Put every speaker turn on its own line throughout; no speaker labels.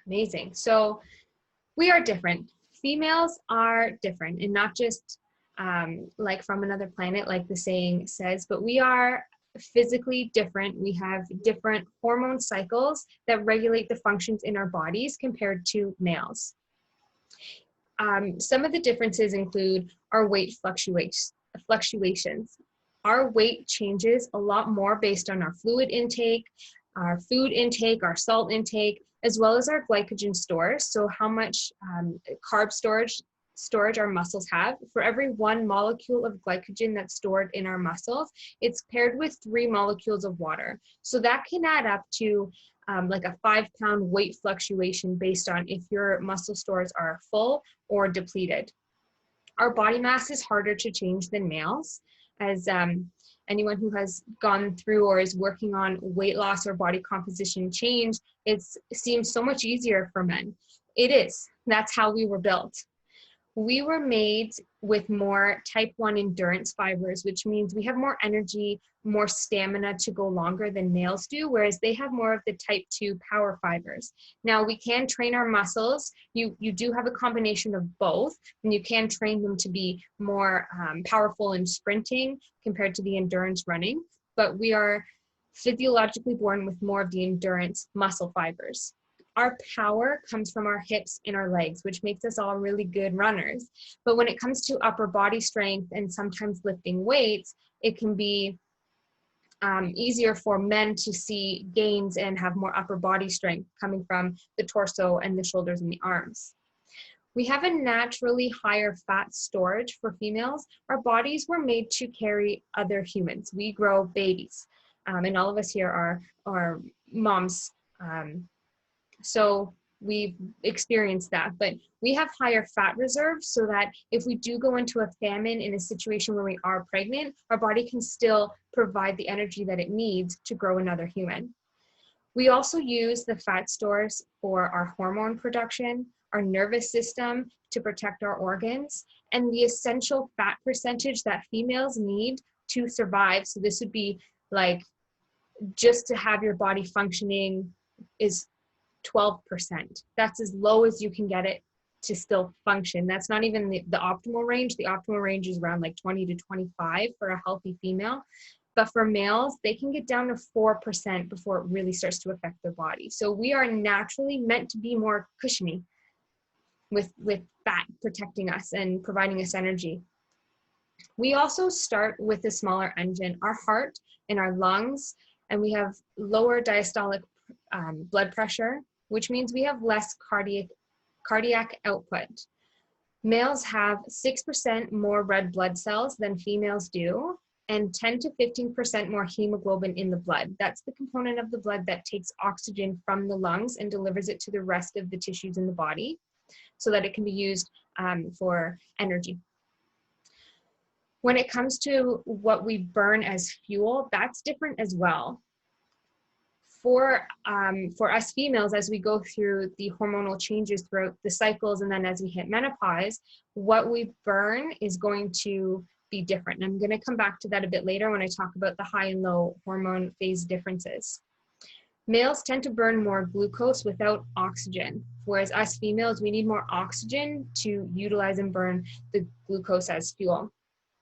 Amazing. So we are different. Females are different, and not just like from another planet, like the saying says, but we are physically different. We have different hormone cycles that regulate the functions in our bodies compared to males. Some of the differences include our weight fluctuations. Our weight changes a lot more based on our fluid intake, our food intake, our salt intake, as well as our glycogen stores. So how much carb storage our muscles have. For every 1 molecule of glycogen that's stored in our muscles, it's paired with 3 molecules of water. So that can add up to like a 5-pound weight fluctuation based on if your muscle stores are full or depleted. Our body mass is harder to change than males, as anyone who has gone through or is working on weight loss or body composition change, it seems so much easier for men. It is. That's how we were built. We were made with more type 1 endurance fibers, which means we have more energy, more stamina to go longer than males do, whereas they have more of the type 2 power fibers. Now, we can train our muscles. You do have a combination of both, and you can train them to be more powerful in sprinting compared to the endurance running, but we are physiologically born with more of the endurance muscle fibers. Our power comes from our hips and our legs, which makes us all really good runners. But when it comes to upper body strength and sometimes lifting weights, it can be easier for men to see gains and have more upper body strength coming from the torso and the shoulders and the arms. We have a naturally higher fat storage for females. Our bodies were made to carry other humans. We grow babies, and all of us here are moms. So we've experienced that, but we have higher fat reserves so that if we do go into a famine in a situation where we are pregnant, our body can still provide the energy that it needs to grow another human. We also use the fat stores for our hormone production, our nervous system to protect our organs, and the essential fat percentage that females need to survive. So this would be like just to have your body functioning is 12%. That's as low as you can get it to still function. That's not even the optimal range. The optimal range is around like 20 to 25 for a healthy female. But for males, they can get down to 4% before it really starts to affect their body. So we are naturally meant to be more cushiony with fat protecting us and providing us energy. We also start with a smaller engine, our heart and our lungs, and we have lower diastolic blood pressure, which means we have less cardiac output. Males have 6% more red blood cells than females do, and 10 to 15% more hemoglobin in the blood. That's the component of the blood that takes oxygen from the lungs and delivers it to the rest of the tissues in the body so that it can be used for energy. When it comes to what we burn as fuel, that's different as well. For us females, as we go through the hormonal changes throughout the cycles and then as we hit menopause, what we burn is going to be different. And I'm going to come back to that a bit later when I talk about the high and low hormone phase differences. Males tend to burn more glucose without oxygen, whereas us females, we need more oxygen to utilize and burn the glucose as fuel.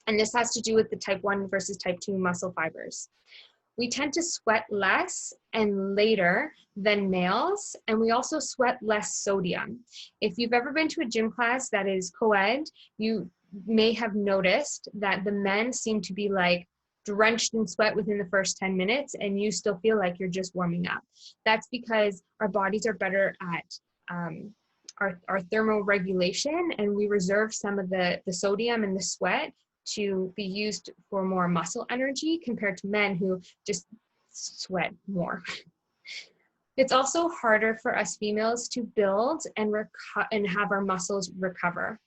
And this has to do with the type 1 versus type 2 muscle fibers. We tend to sweat less and later than males, and we also sweat less sodium. If you've ever been to a gym class that is co-ed, you may have noticed that the men seem to be like drenched in sweat within the first 10 minutes, and you still feel like you're just warming up. That's because our bodies are better at our thermoregulation, and we reserve some of the sodium in the sweat to be used for more muscle energy compared to men who just sweat more. It's also harder for us females to build and have our muscles recover,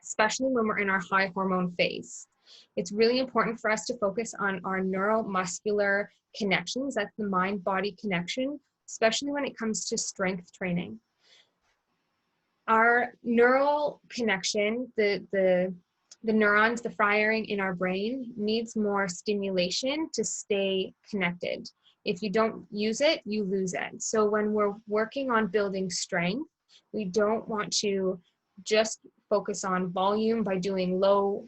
especially when we're in our high hormone phase. It's really important for us to focus on our neuromuscular connections. That's the mind-body connection, especially when it comes to strength training. Our neural connection, the neurons, the firing in our brain needs more stimulation to stay connected. If you don't use it, you lose it. So when we're working on building strength, we don't want to just focus on volume by doing low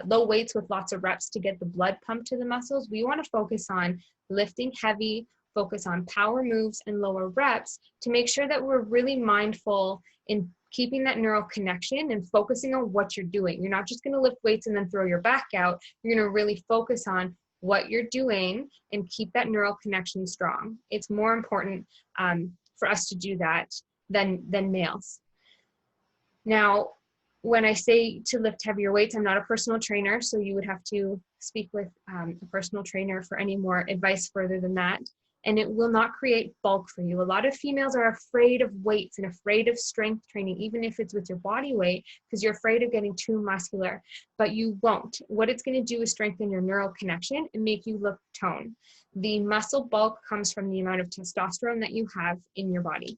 weights with lots of reps to get the blood pumped to the muscles. We want to focus on lifting heavy, focus on power moves and lower reps to make sure that we're really mindful in keeping that neural connection and focusing on what you're doing. You're not just going to lift weights and then throw your back out. You're going to really focus on what you're doing and keep that neural connection strong. It's more important for us to do that than males. Now, when I say to lift heavier weights, I'm not a personal trainer, so you would have to speak with a personal trainer for any more advice further than that. And it will not create bulk for you. A lot of females are afraid of weights and afraid of strength training, even if it's with your body weight, because you're afraid of getting too muscular, but you won't. What it's going to do is strengthen your neural connection and make you look toned. The muscle bulk comes from the amount of testosterone that you have in your body.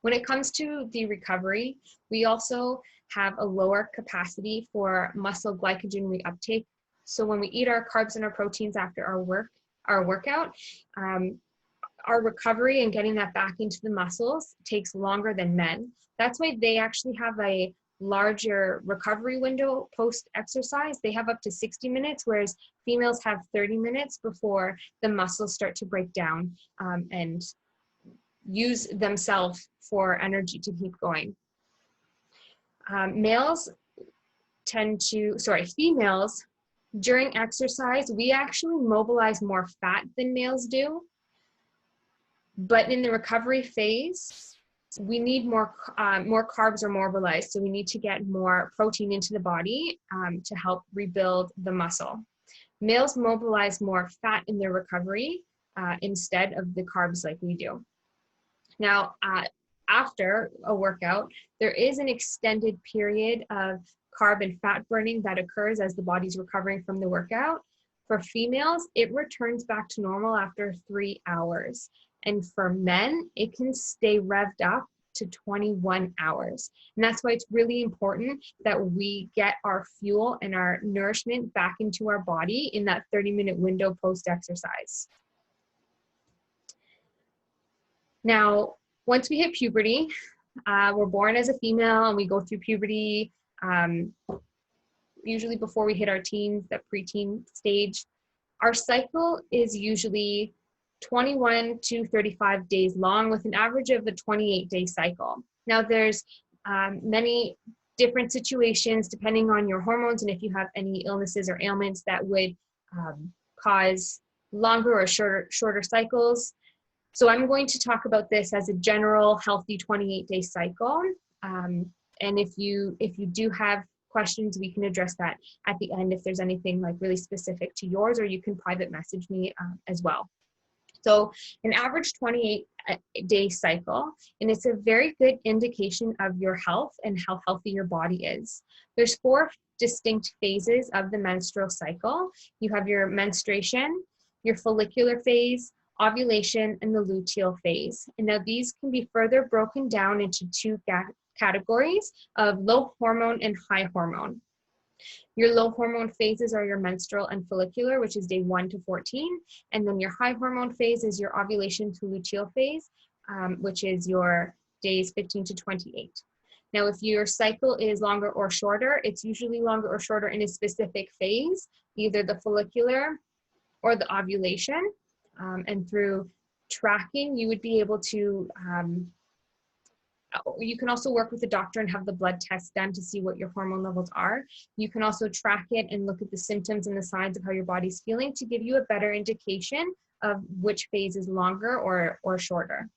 When it comes to the recovery, we also have a lower capacity for muscle glycogen reuptake. So when we eat our carbs and our proteins after our workout, our recovery and getting that back into the muscles takes longer than men. That's why they actually have a larger recovery window post-exercise. They have up to 60 minutes, whereas females have 30 minutes before the muscles start to break down and use themselves for energy to keep going. Females, during exercise, we actually mobilize more fat than males do. But in the recovery phase, we need more carbs are mobilized. So we need to get more protein into the body to help rebuild the muscle. Males mobilize more fat in their recovery instead of the carbs like we do. Now, after a workout, there is an extended period of carb and fat burning that occurs as the body's recovering from the workout. For females, it returns back to normal after 3 hours. And for men, it can stay revved up to 21 hours. And that's why it's really important that we get our fuel and our nourishment back into our body in that 30-minute window post-exercise. Now, once we hit puberty, we're born as a female and we go through puberty, usually before we hit our teens, that preteen stage. Our cycle is usually 21 to 35 days long with an average of a 28-day cycle. Now there's many different situations depending on your hormones and if you have any illnesses or ailments that would cause longer or shorter cycles. So I'm going to talk about this as a general healthy 28-day cycle. And if you do have questions, we can address that at the end if there's anything like really specific to yours, or you can private message me as well. So an average 28-day cycle, and it's a very good indication of your health and how healthy your body is. There's 4 distinct phases of the menstrual cycle. You have your menstruation, your follicular phase, ovulation, and the luteal phase. And now these can be further broken down into 2 categories of low hormone and high hormone. Your low hormone phases are your menstrual and follicular, which is day 1 to 14. And then your high hormone phase is your ovulation to luteal phase, which is your days 15 to 28. Now, if your cycle is longer or shorter, it's usually longer or shorter in a specific phase, either the follicular or the ovulation. And through tracking, you would be able to you can also work with a doctor and have the blood test done to see what your hormone levels are. You can also track it and look at the symptoms and the signs of how your body's feeling to give you a better indication of which phase is longer or shorter.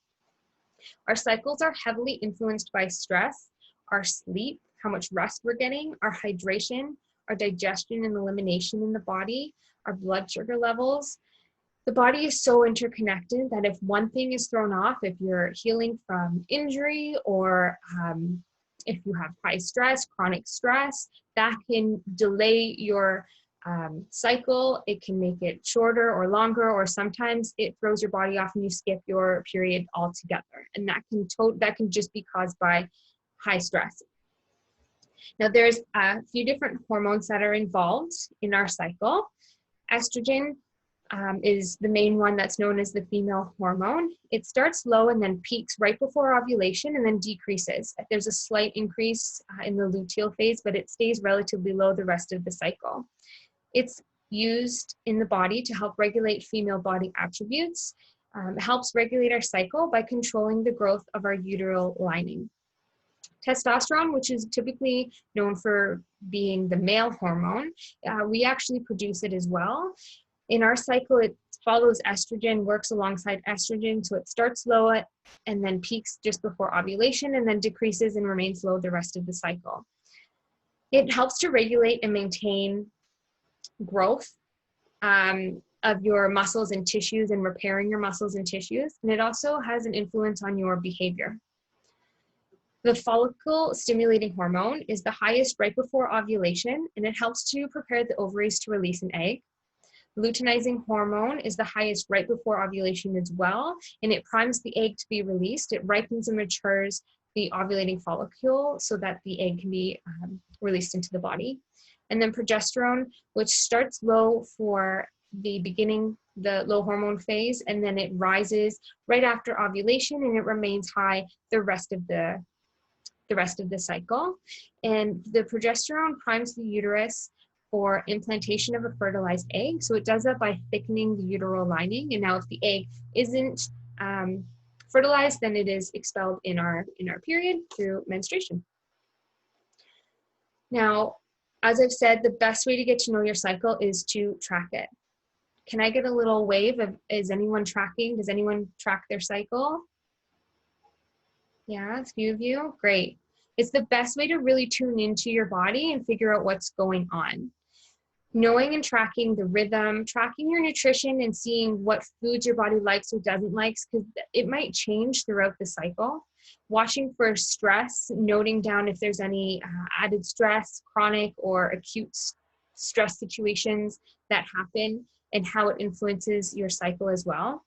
Our cycles are heavily influenced by stress, our sleep, how much rest we're getting, our hydration, our digestion and elimination in the body, our blood sugar levels. The body is so interconnected that if one thing is thrown off, if you're healing from injury or if you have high stress, chronic stress, that can delay your cycle. It can make it shorter or longer, or sometimes it throws your body off and you skip your period altogether. And that can just be caused by high stress. Now there's a few different hormones that are involved in our cycle. Estrogen is the main one that's known as the female hormone. It starts low and then peaks right before ovulation and then decreases. There's a slight increase in the luteal phase, but it stays relatively low the rest of the cycle. It's used in the body to help regulate female body attributes. It helps regulate our cycle by controlling the growth of our uterine lining. Testosterone, which is typically known for being the male hormone, we actually produce it as well. In our cycle, it follows estrogen, works alongside estrogen, so it starts low and then peaks just before ovulation and then decreases and remains low the rest of the cycle. It helps to regulate and maintain growth of your muscles and tissues and repairing your muscles and tissues, and it also has an influence on your behavior. The follicle stimulating hormone is the highest right before ovulation, and it helps to prepare the ovaries to release an egg. Luteinizing hormone is the highest right before ovulation as well, and it primes the egg to be released. It ripens and matures the ovulating follicle so that the egg can be released into the body. And then progesterone, which starts low for the beginning, the low hormone phase, and then it rises right after ovulation and it remains high the rest of the cycle. And the progesterone primes the uterus for implantation of a fertilized egg. So it does that by thickening the uterine lining. And now if the egg isn't fertilized, then it is expelled in our period through menstruation. Now, as I've said, the best way to get to know your cycle is to track it. Can I get a little wave of, is anyone tracking? Does anyone track their cycle? Yeah, a few of you, great. It's the best way to really tune into your body and figure out what's going on. Knowing and tracking the rhythm, tracking your nutrition and seeing what foods your body likes or doesn't like, because it might change throughout the cycle. Watching for stress, noting down if there's any added stress, chronic or acute stress situations that happen and how it influences your cycle as well.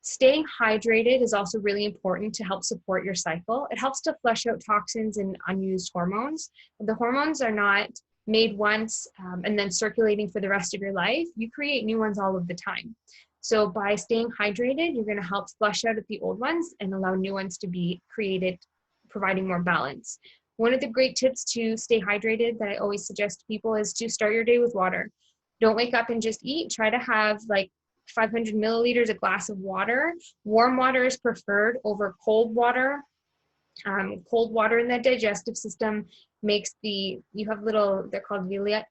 Staying hydrated is also really important to help support your cycle. It helps to flush out toxins and unused hormones. The hormones are not made once and then circulating for the rest of your life. You create new ones all of the time. So by staying hydrated, you're going to help flush out the old ones and allow new ones to be created, providing more balance. One of the great tips to stay hydrated that I always suggest to people is to start your day with water. Don't wake up and just eat. Try to have like 500 milliliters, a glass of water. Warm water is preferred over cold water. Cold water in the digestive system makes you have little, they're called villi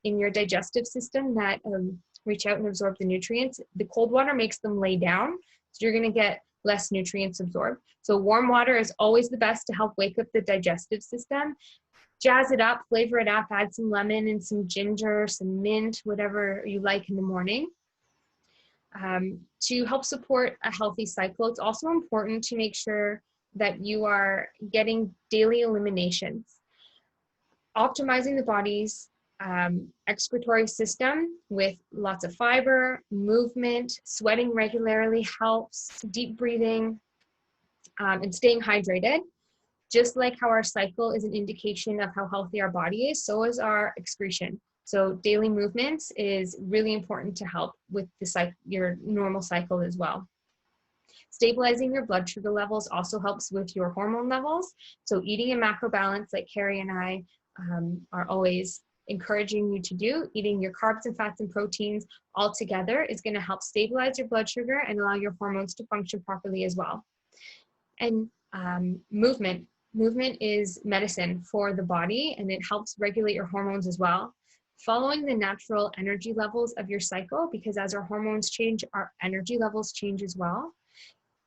in your digestive system that reach out and absorb the nutrients. The cold water makes them lay down, so you're gonna get less nutrients absorbed. So warm water is always the best to help wake up the digestive system. Jazz it up, flavor it up, add some lemon and some ginger, some mint, whatever you like in the morning. To help support a healthy cycle, it's also important to make sure that you are getting daily eliminations. Optimizing the body's excretory system with lots of fiber, movement, sweating regularly helps, deep breathing, and staying hydrated. Just like how our cycle is an indication of how healthy our body is, so is our excretion. So daily movements is really important to help with your normal cycle as well. Stabilizing your blood sugar levels also helps with your hormone levels. So eating a macro balance, like Carrie and I are always encouraging you to do, eating your carbs and fats and proteins all together is going to help stabilize your blood sugar and allow your hormones to function properly as well. And movement is medicine for the body, and it helps regulate your hormones as well. Following the natural energy levels of your cycle, because as our hormones change, our energy levels change as well.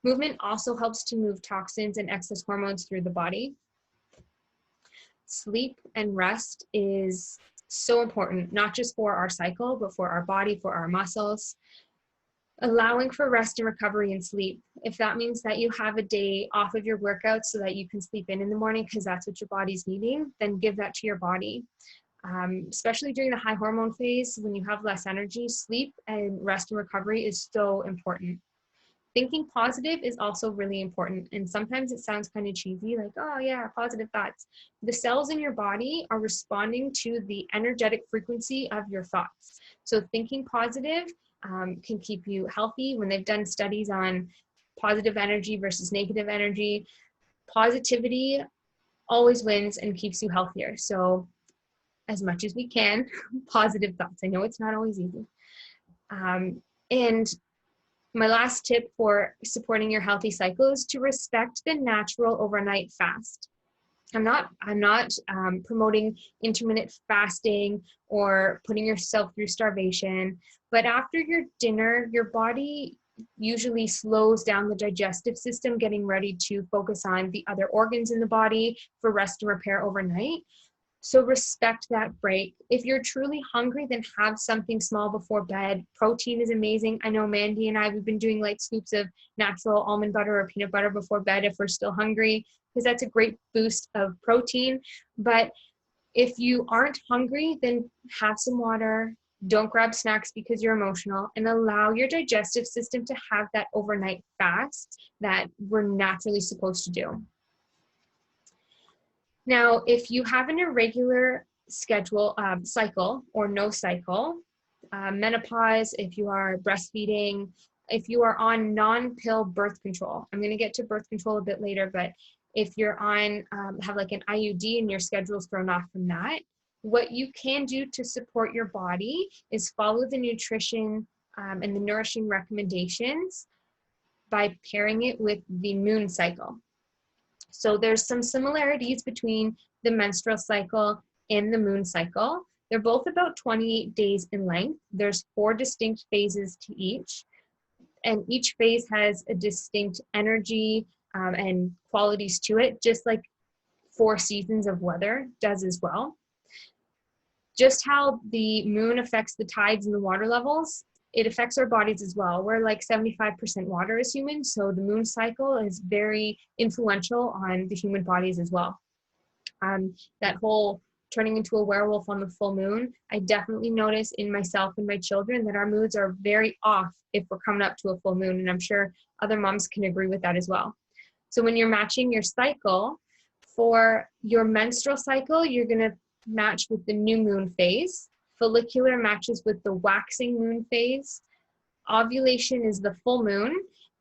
Movement also helps to move toxins and excess hormones through the body. Sleep and rest is so important, not just for our cycle, but for our body, for our muscles. Allowing for rest and recovery and sleep. If that means that you have a day off of your workout so that you can sleep in the morning because that's what your body's needing, then give that to your body. Especially during the high hormone phase, when you have less energy, sleep and rest and recovery is so important. Thinking positive is also really important. And sometimes it sounds kind of cheesy, like, oh yeah, positive thoughts. The cells in your body are responding to the energetic frequency of your thoughts. So thinking positive can keep you healthy. When they've done studies on positive energy versus negative energy, positivity always wins and keeps you healthier. So as much as we can, positive thoughts. I know it's not always easy. And my last tip for supporting your healthy cycle is to respect the natural overnight fast. I'm not promoting intermittent fasting or putting yourself through starvation, but after your dinner, your body usually slows down the digestive system, getting ready to focus on the other organs in the body for rest and repair overnight. So respect that break. If you're truly hungry, then have something small before bed. Protein is amazing. I know Mandy and I, we've been doing light scoops of natural almond butter or peanut butter before bed if we're still hungry, because that's a great boost of protein. But if you aren't hungry, then have some water. Don't grab snacks because you're emotional, and allow your digestive system to have that overnight fast that we're naturally supposed to do. Now, if you have an irregular schedule, cycle or no cycle, menopause, if you are breastfeeding, if you are on non-pill birth control, I'm going to get to birth control a bit later, but if you're on, have like an IUD and your schedule's thrown off from that, what you can do to support your body is follow the nutrition and the nourishing recommendations by pairing it with the moon cycle. So there's some similarities between the menstrual cycle and the moon cycle. They're both about 28 days in length. There's 4 distinct phases to each, and each phase has a distinct energy and qualities to it, just like 4 seasons of weather does as well. Just how the moon affects the tides and the water levels, it affects our bodies as well. We're like 75% water as humans, so the moon cycle is very influential on the human bodies as well. That whole turning into a werewolf on the full moon, I definitely notice in myself and my children that our moods are very off if we're coming up to a full moon, and I'm sure other moms can agree with that as well. So when you're matching your cycle, for your menstrual cycle, you're gonna match with the new moon phase. Follicular matches with the waxing moon phase. Ovulation is the full moon,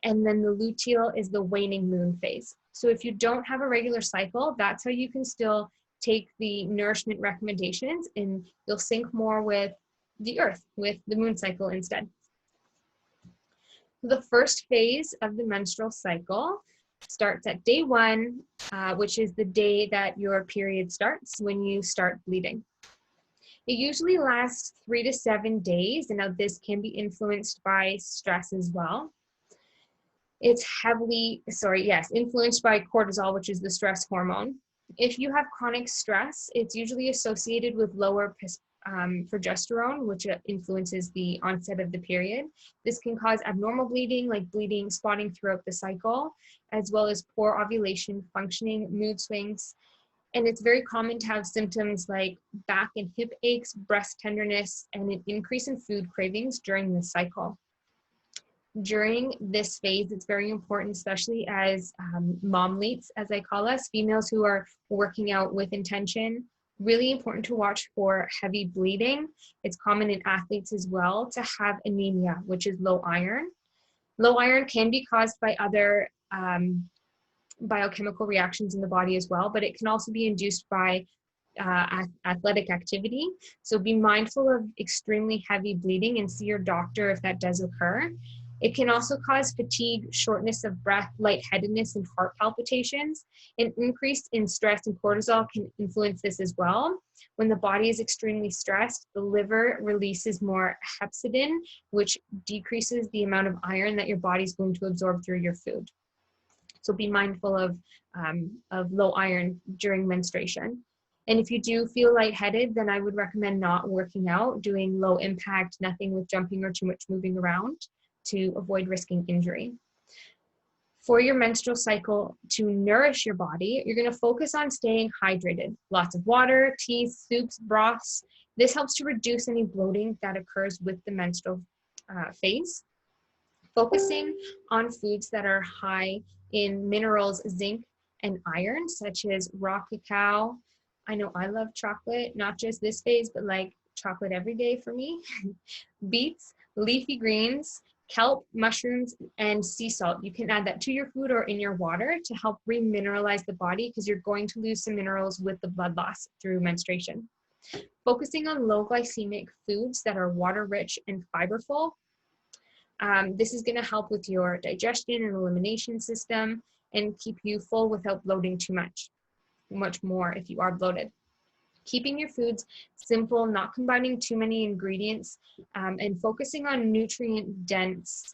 and then the luteal is the waning moon phase. So if you don't have a regular cycle, that's how you can still take the nourishment recommendations, and you'll sync more with the earth, with the moon cycle instead. The first phase of the menstrual cycle starts at day 1, which is the day that your period starts, when you start bleeding. It usually lasts 3 to 7 days, and now this can be influenced by stress as well. It's influenced by cortisol, which is the stress hormone. If you have chronic stress, it's usually associated with lower progesterone, which influences the onset of the period. This can cause abnormal bleeding, like bleeding, spotting throughout the cycle, as well as poor ovulation, functioning, mood swings. And it's very common to have symptoms like back and hip aches, breast tenderness, and an increase in food cravings during the cycle. During this phase, it's very important, especially as momletes, as I call us, females who are working out with intention, really important to watch for heavy bleeding. It's common in athletes as well to have anemia, which is low iron. Low iron can be caused by other biochemical reactions in the body as well, but it can also be induced by athletic activity. So be mindful of extremely heavy bleeding and see your doctor if that does occur. It can also cause fatigue, shortness of breath, lightheadedness, and heart palpitations. An increase in stress and cortisol can influence this as well. When the body is extremely stressed, the liver releases more hepcidin, which decreases the amount of iron that your body's going to absorb through your food. So be mindful of low iron during menstruation. And if you do feel lightheaded, then I would recommend not working out, doing low impact, nothing with jumping or too much moving around, to avoid risking injury. For your menstrual cycle, to nourish your body, you're going to focus on staying hydrated. Lots of water, teas, soups, broths. This helps to reduce any bloating that occurs with the menstrual phase. Focusing on foods that are high in minerals, zinc, and iron, such as raw cacao. I know I love chocolate, not just this phase, but like chocolate every day for me. Beets, leafy greens, kelp, mushrooms, and sea salt. You can add that to your food or in your water to help remineralize the body, because you're going to lose some minerals with the blood loss through menstruation. Focusing on low glycemic foods that are water rich and fiberful. This is going to help with your digestion and elimination system and keep you full without bloating too much more if you are bloated. Keeping your foods simple, not combining too many ingredients, and focusing on nutrient-dense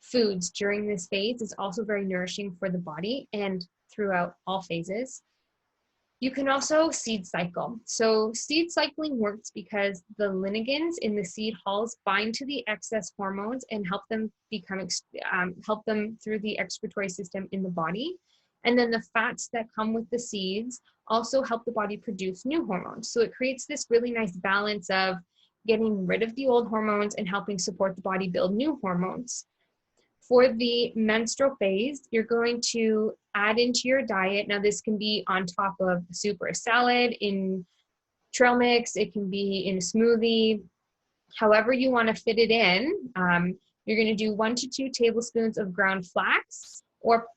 foods during this phase is also very nourishing for the body and throughout all phases. You can also seed cycle. So seed cycling works because the lignans in the seed hulls bind to the excess hormones and help them through the excretory system in the body. And then the fats that come with the seeds also help the body produce new hormones. So it creates this really nice balance of getting rid of the old hormones and helping support the body build new hormones. For the menstrual phase, you're going to add into your diet. Now, this can be on top of soup or salad, in trail mix, it can be in a smoothie, however you want to fit it in. You're going to do 1 to 2 tablespoons of ground flax or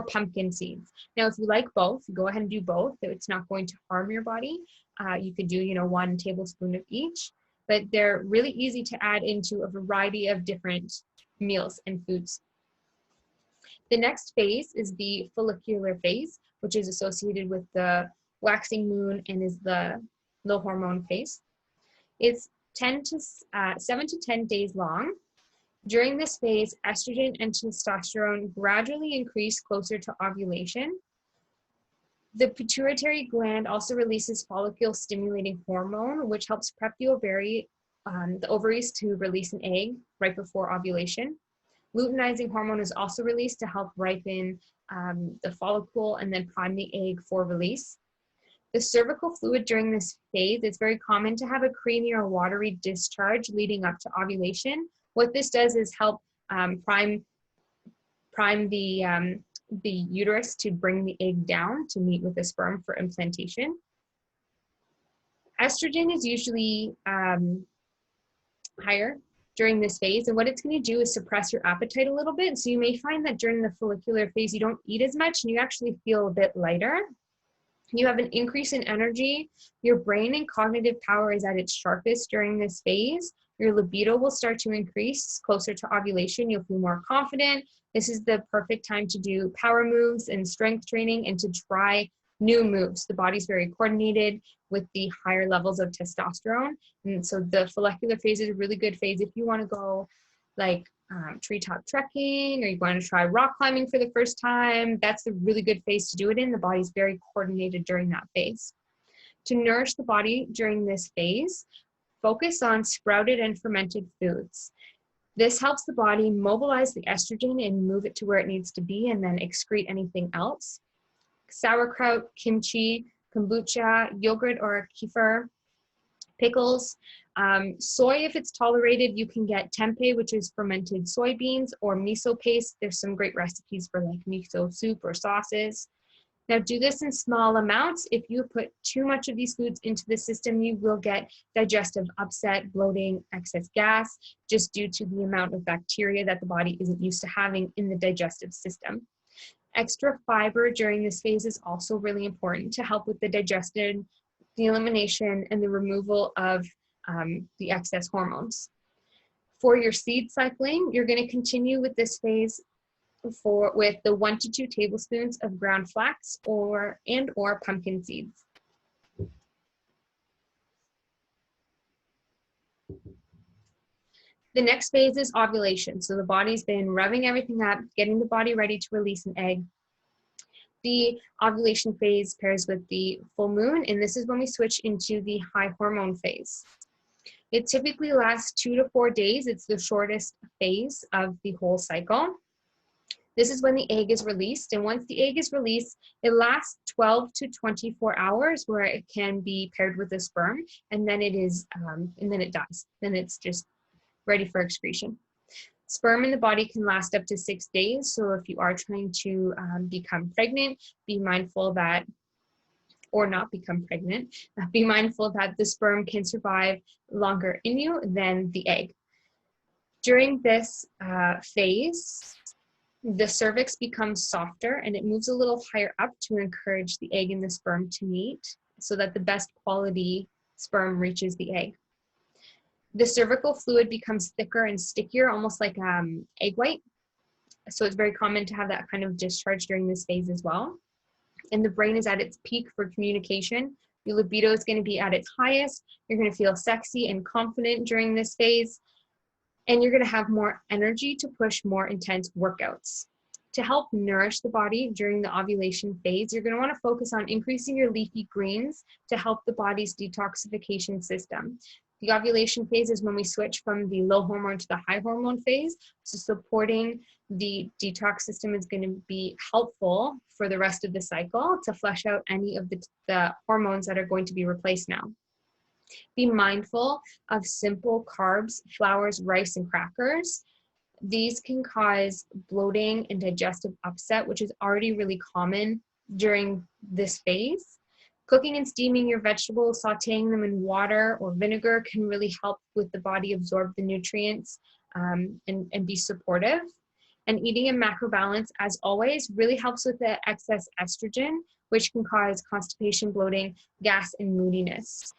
pumpkin seeds. Now, if you like both, go ahead and do both. It's not going to harm your body. You could do, 1 tablespoon of each, but they're really easy to add into a variety of different meals and foods. The next phase is the follicular phase, which is associated with the waxing moon and is the low hormone phase. It's 7 to 10 days long. During this phase, estrogen and testosterone gradually increase closer to ovulation. The pituitary gland also releases follicle-stimulating hormone, which helps prep the ovaries to release an egg right before ovulation. Luteinizing hormone is also released to help ripen the follicle and then prime the egg for release. The cervical fluid during this phase, it's very common to have a creamy or watery discharge leading up to ovulation. What this does is help prime the uterus to bring the egg down to meet with the sperm for implantation. Estrogen is usually higher during this phase, and what it's going to do is suppress your appetite a little bit. So you may find that during the follicular phase, you don't eat as much and you actually feel a bit lighter. You have an increase in energy. Your brain and cognitive power is at its sharpest during this phase. Your libido will start to increase closer to ovulation. You'll feel more confident. This is the perfect time to do power moves and strength training and to try new moves. The body's very coordinated with the higher levels of testosterone. And so the follicular phase is a really good phase if you want to go like treetop trekking, or you want to try rock climbing for the first time. That's a really good phase to do it in. The body's very coordinated during that phase. To nourish the body during this phase, focus on sprouted and fermented foods. This helps the body mobilize the estrogen and move it to where it needs to be and then excrete anything else. Sauerkraut, kimchi, kombucha, yogurt or kefir, pickles, soy if it's tolerated. You can get tempeh, which is fermented soybeans, or miso paste. There's some great recipes for like miso soup or sauces. Now do this in small amounts. If you put too much of these foods into the system, you will get digestive upset, bloating, excess gas, just due to the amount of bacteria that the body isn't used to having in the digestive system. Extra fiber during this phase is also really important to help with the digestion, the elimination, and the removal of the excess hormones. For your seed cycling, you're going to continue with this phase with the 1 to 2 tablespoons of ground flax or pumpkin seeds. The next phase is ovulation. So the body's been revving everything up, getting the body ready to release an egg. The ovulation phase pairs with the full moon, and this is when we switch into the high hormone phase. It typically lasts 2 to 4 days. It's the shortest phase of the whole cycle. This is when the egg is released, and once the egg is released, it lasts 12 to 24 hours where it can be paired with the sperm, and then it dies. Then it's just ready for excretion. Sperm in the body can last up to 6 days. So if you are trying to become pregnant, be mindful that, or not become pregnant, be mindful that the sperm can survive longer in you than the egg. During this phase, the cervix becomes softer and it moves a little higher up to encourage the egg and the sperm to meet so that the best quality sperm reaches the egg. The cervical fluid becomes thicker and stickier, almost like egg white. So it's very common to have that kind of discharge during this phase as well. And the brain is at its peak for communication. Your libido is going to be at its highest. You're going to feel sexy and confident during this phase. And you're going to have more energy to push more intense workouts. To help nourish the body during the ovulation phase, you're going to want to focus on increasing your leafy greens to help the body's detoxification system. The ovulation phase is when we switch from the low hormone to the high hormone phase. So supporting the detox system is going to be helpful for the rest of the cycle to flush out any of the hormones that are going to be replaced now. Be mindful of simple carbs, flours, rice, and crackers. These can cause bloating and digestive upset, which is already really common during this phase. Cooking and steaming your vegetables, sauteing them in water or vinegar can really help with the body absorb the nutrients and be supportive. And eating in macro balance, as always, really helps with the excess estrogen, which can cause constipation, bloating, gas, and moodiness.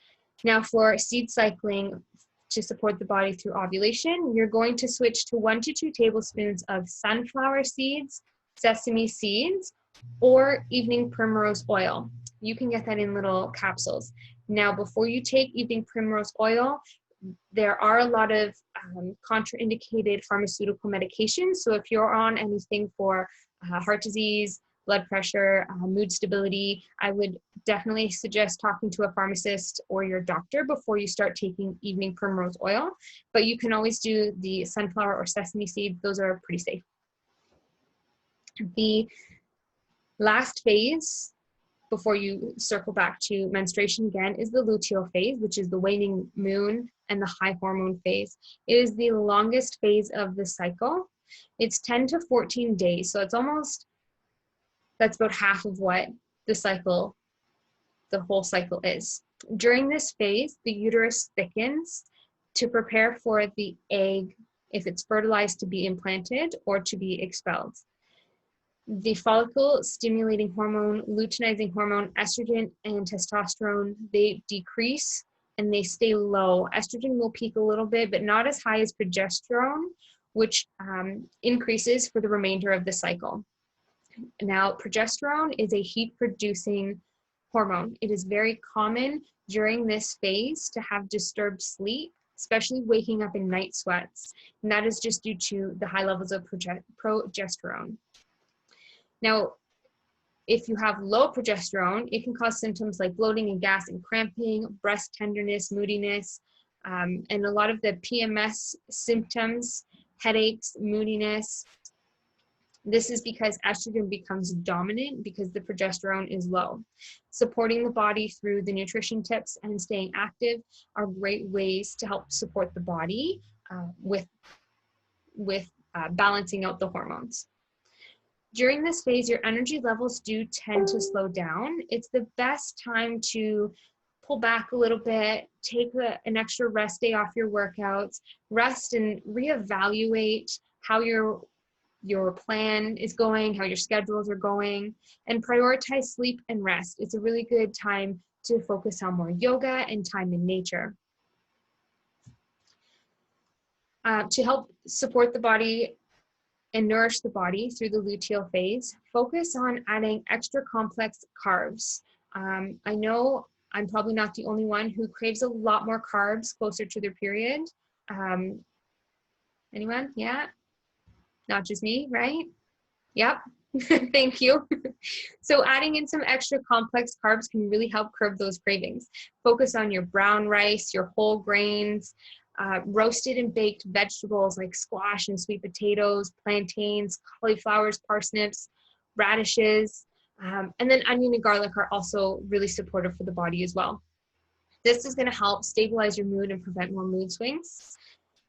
Now for seed cycling to support the body through ovulation, you're going to switch to 1 to 2 tablespoons of sunflower seeds, sesame seeds, or evening primrose oil. You can get that in little capsules. Now, before you take evening primrose oil, there are a lot of contraindicated pharmaceutical medications. So if you're on anything for heart disease, blood pressure, mood stability, I would definitely suggest talking to a pharmacist or your doctor before you start taking evening primrose oil. But you can always do the sunflower or sesame seed. Those are pretty safe. The last phase before you circle back to menstruation again is the luteal phase, which is the waning moon and the high hormone phase. It is the longest phase of the cycle. It's 10 to 14 days. So that's about half of what the whole cycle is. During this phase, the uterus thickens to prepare for the egg, if it's fertilized, to be implanted or to be expelled. The follicle stimulating hormone, luteinizing hormone, estrogen, and testosterone, they decrease and they stay low. Estrogen will peak a little bit, but not as high as progesterone, which increases for the remainder of the cycle. Now, progesterone is a heat-producing hormone. It is very common during this phase to have disturbed sleep, especially waking up in night sweats. And that is just due to the high levels of progesterone. Now, if you have low progesterone, it can cause symptoms like bloating and gas and cramping, breast tenderness, moodiness, and a lot of the PMS symptoms, headaches, moodiness. This is because estrogen becomes dominant because the progesterone is low. Supporting the body through the nutrition tips and staying active are great ways to help support the body with balancing out the hormones. During this phase, your energy levels do tend to slow down. It's the best time to pull back a little bit, take an extra rest day off your workouts, rest and reevaluate how your plan is going, how your schedules are going, and prioritize sleep and rest. It's a really good time to focus on more yoga and time in nature. To help support the body and nourish the body through the luteal phase, focus on adding extra complex carbs. I know I'm probably not the only one who craves a lot more carbs closer to their period. Anyone? Yeah? Not just me, right? Yep. Thank you. So adding in some extra complex carbs can really help curb those cravings. Focus on your brown rice, your whole grains, roasted and baked vegetables like squash and sweet potatoes, plantains, cauliflowers, parsnips, radishes, and then onion and garlic are also really supportive for the body as well. This is going to help stabilize your mood and prevent more mood swings.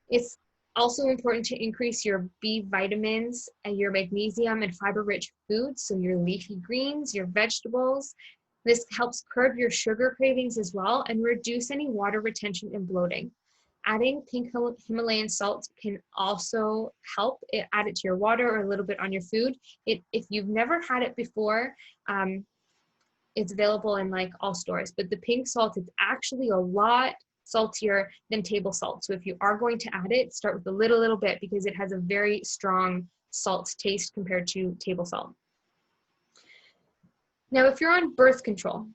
It's Also important to increase your B vitamins and your magnesium and fiber-rich foods, so your leafy greens, your vegetables. This helps curb your sugar cravings as well and reduce any water retention and bloating. Adding pink Himalayan salt can also help. Add it to your water or a little bit on your food. If you've never had it before, it's available in like all stores, but the pink salt is actually a lot saltier than table salt. So if you are going to add it, start with a little bit because it has a very strong salt taste compared to table salt. Now, if you're on birth control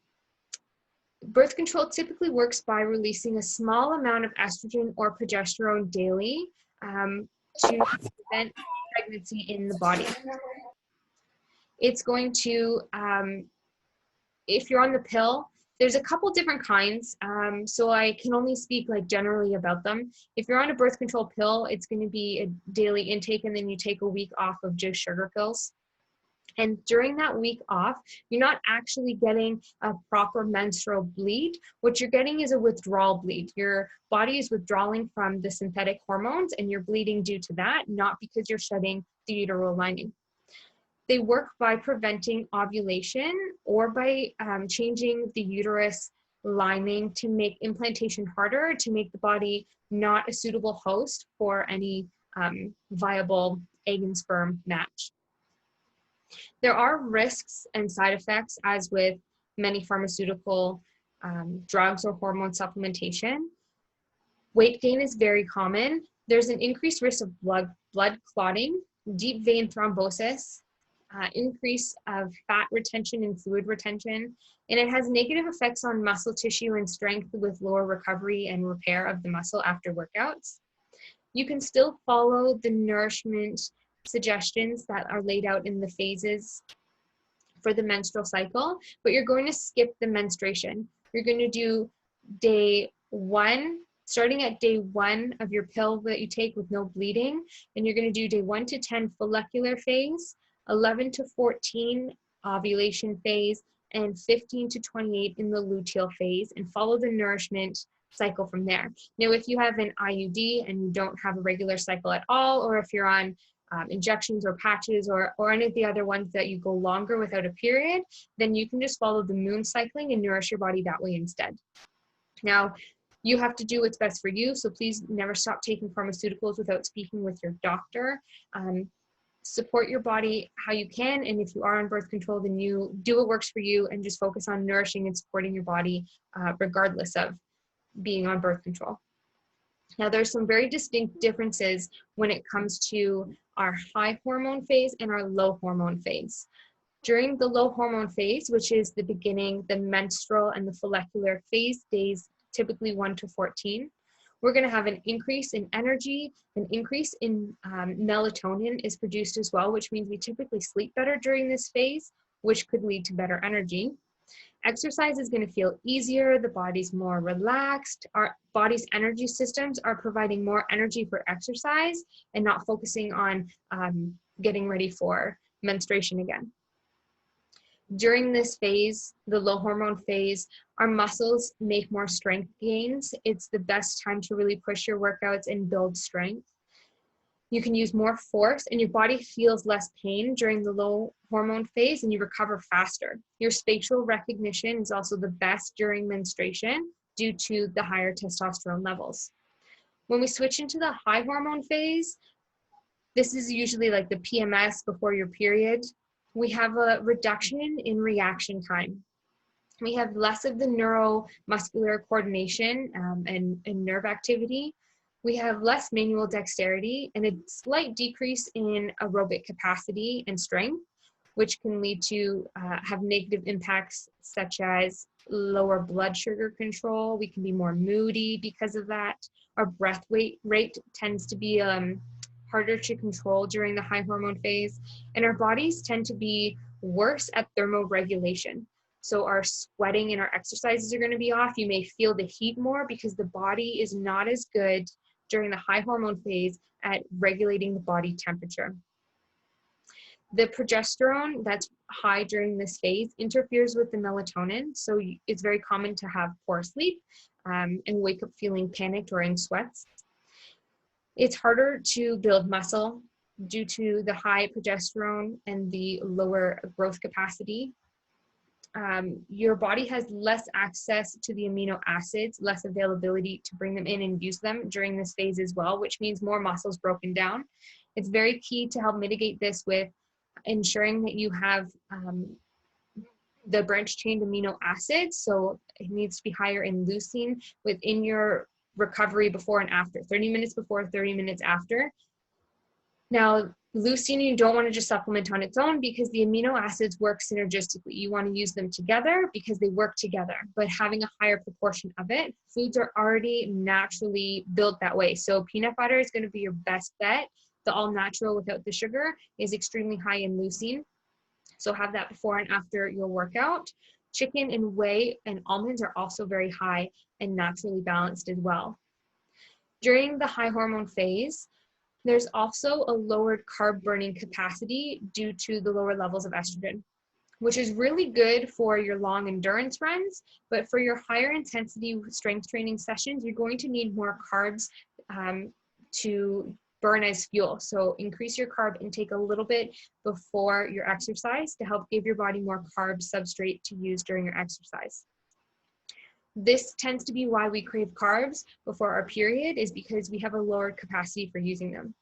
typically works by releasing a small amount of estrogen or progesterone daily to prevent pregnancy in the body. It's going to, if you're on the pill, there's a couple different kinds, so I can only speak like generally about them. If you're on a birth control pill, it's going to be a daily intake, and then you take a week off of just sugar pills. And during that week off, you're not actually getting a proper menstrual bleed. What you're getting is a withdrawal bleed. Your body is withdrawing from the synthetic hormones, and you're bleeding due to that, not because you're shedding the uterine lining. They work by preventing ovulation or by changing the uterus lining to make implantation harder, to make the body not a suitable host for any viable egg and sperm match. There are risks and side effects, as with many pharmaceutical drugs or hormone supplementation. Weight gain is very common. There's an increased risk of blood clotting, deep vein thrombosis, increase of fat retention and fluid retention, and it has negative effects on muscle tissue and strength with lower recovery and repair of the muscle after workouts. You can still follow the nourishment suggestions that are laid out in the phases for the menstrual cycle, but you're going to skip the menstruation. You're going to do day 1, starting at day 1 of your pill that you take with no bleeding, and you're going to do day 1 to 10 follicular phase, 11 to 14 ovulation phase, and 15 to 28 in the luteal phase, and follow the nourishment cycle from there. Now, if you have an IUD and you don't have a regular cycle at all, or if you're on injections or patches or any of the other ones that you go longer without a period, then you can just follow the moon cycling and nourish your body that way instead. Now, you have to do what's best for you, so please never stop taking pharmaceuticals without speaking with your doctor. Support your body how you can, and if you are on birth control, then you do what works for you and just focus on nourishing and supporting your body regardless of being on birth control. Now, there's some very distinct differences when it comes to our high hormone phase and our low hormone phase. During the low hormone phase, which is the beginning, the menstrual and the follicular phase, days typically 1 to 14, we're going to have an increase in energy, an increase in melatonin is produced as well, which means we typically sleep better during this phase, which could lead to better energy. Exercise is going to feel easier, the body's more relaxed, our body's energy systems are providing more energy for exercise and not focusing on getting ready for menstruation again. During this phase, the low hormone phase, our muscles make more strength gains. It's the best time to really push your workouts and build strength. You can use more force and your body feels less pain during the low hormone phase and you recover faster. Your spatial recognition is also the best during menstruation due to the higher testosterone levels. When we switch into the high hormone phase, this is usually like the PMS before your period. We have a reduction in reaction time. We have less of the neuromuscular coordination and nerve activity. We have less manual dexterity and a slight decrease in aerobic capacity and strength, which can lead to have negative impacts such as lower blood sugar control. We can be more moody because of that. Our breath rate tends to be harder to control during the high hormone phase, and our bodies tend to be worse at thermoregulation. So our sweating and our exercises are going to be off. You may feel the heat more because the body is not as good during the high hormone phase at regulating the body temperature. The progesterone that's high during this phase interferes with the melatonin, so it's very common to have poor sleep and wake up feeling panicked or in sweats. It's harder to build muscle due to the high progesterone and the lower growth capacity. Your body has less access to the amino acids, less availability to bring them in and use them during this phase as well, which means more muscles broken down. It's very key to help mitigate this with ensuring that you have the branch chain amino acids. So it needs to be higher in leucine within your recovery before and after, 30 minutes before, 30 minutes after. Now, leucine, you don't want to just supplement on its own because the amino acids work synergistically. You want to use them together because they work together, but having a higher proportion of it, foods are already naturally built that way. So peanut butter is going to be your best bet. The all natural without the sugar is extremely high in leucine. So have that before and after your workout. Chicken and whey and almonds are also very high and naturally balanced as well. During the high hormone phase, there's also a lowered carb burning capacity due to the lower levels of estrogen, which is really good for your long endurance runs, but for your higher intensity strength training sessions, you're going to need more carbs to burn as fuel. So increase your carb intake a little bit before your exercise to help give your body more carb substrate to use during your exercise. This tends to be why we crave carbs before our period, is because we have a lower capacity for using them.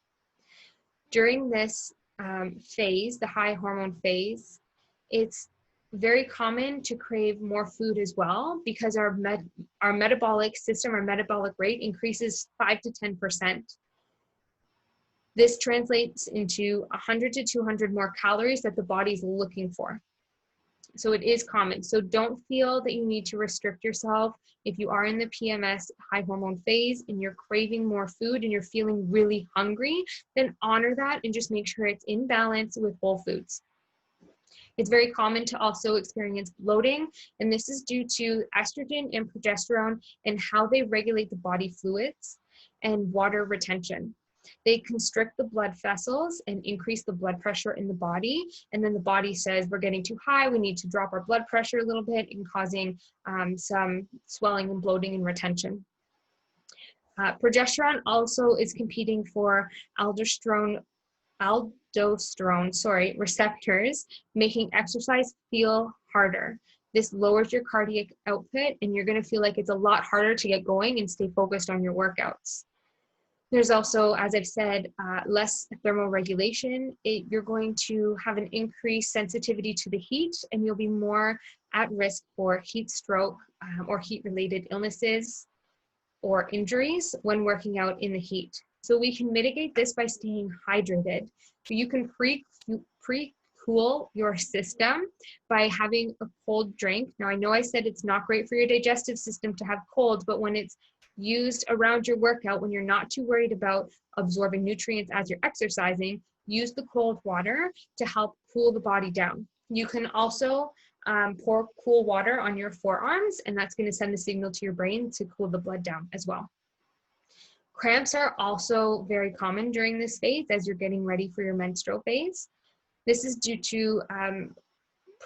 During this phase, the high hormone phase, it's very common to crave more food as well because our metabolic system, our metabolic rate increases 5 to 10%. This translates into 100 to 200 more calories that the body's looking for. So it is common. So don't feel that you need to restrict yourself. If you are in the PMS high hormone phase and you're craving more food and you're feeling really hungry, then honor that and just make sure it's in balance with whole foods. It's very common to also experience bloating, and this is due to estrogen and progesterone and how they regulate the body fluids and water retention. They constrict the blood vessels and increase the blood pressure in the body. And then the body says, we're getting too high, we need to drop our blood pressure a little bit, and causing some swelling and bloating and retention. Progesterone also is competing for aldosterone receptors, making exercise feel harder. This lowers your cardiac output, and you're going to feel like it's a lot harder to get going and stay focused on your workouts. There's also, as I've said, less thermoregulation. You're going to have an increased sensitivity to the heat, and you'll be more at risk for heat stroke or heat-related illnesses or injuries when working out in the heat. So we can mitigate this by staying hydrated. So you can pre-cool your system by having a cold drink. Now, I know I said it's not great for your digestive system to have cold, but when it's used around your workout, when you're not too worried about absorbing nutrients as you're exercising, use the cold water to help cool the body down. You can also pour cool water on your forearms, and that's going to send the signal to your brain to cool the blood down as well. Cramps are also very common during this phase as you're getting ready for your menstrual phase. This is due to